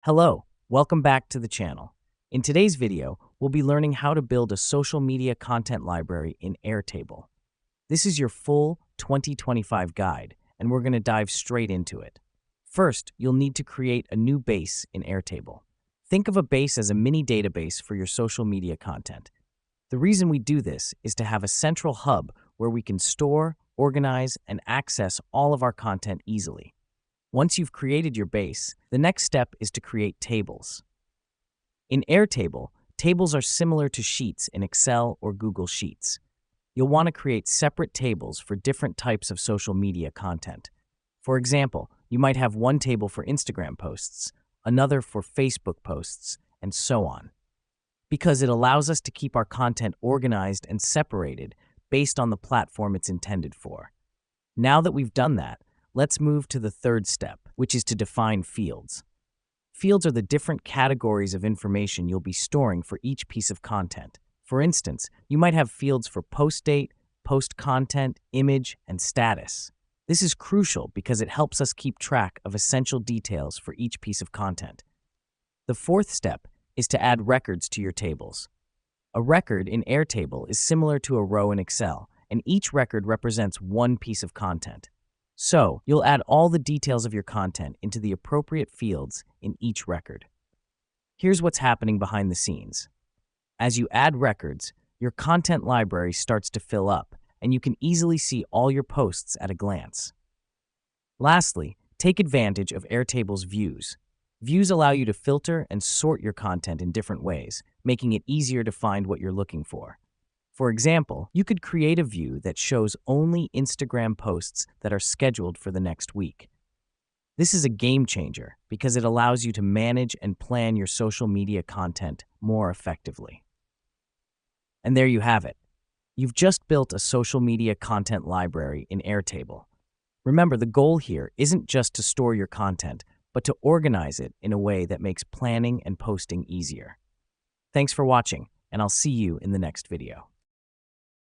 Hello, welcome back to the channel. In today's video, we'll be learning how to build a social media content library in Airtable. This is your full 2025 guide, and we're going to dive straight into it. First, you'll need to create a new base in Airtable. Think of a base as a mini database for your social media content. The reason we do this is to have a central hub where we can store, organize, and access all of our content easily. Once you've created your base, the next step is to create tables. In Airtable, tables are similar to sheets in Excel or Google Sheets. You'll want to create separate tables for different types of social media content. For example, you might have one table for Instagram posts, another for Facebook posts, and so on. Because it allows us to keep our content organized and separated based on the platform it's intended for. Now that we've done that, let's move to the third step, which is to define fields. Fields are the different categories of information you'll be storing for each piece of content. For instance, you might have fields for post date, post content, image, and status. This is crucial because it helps us keep track of essential details for each piece of content. The fourth step is to add records to your tables. A record in Airtable is similar to a row in Excel, and each record represents one piece of content. So, you'll add all the details of your content into the appropriate fields in each record. Here's what's happening behind the scenes. As you add records, your content library starts to fill up, and you can easily see all your posts at a glance. Lastly, take advantage of Airtable's views. Views allow you to filter and sort your content in different ways, making it easier to find what you're looking for. For example, you could create a view that shows only Instagram posts that are scheduled for the next week. This is a game changer because it allows you to manage and plan your social media content more effectively. And there you have it. You've just built a social media content library in Airtable. Remember, the goal here isn't just to store your content, but to organize it in a way that makes planning and posting easier. Thanks for watching, and I'll see you in the next video.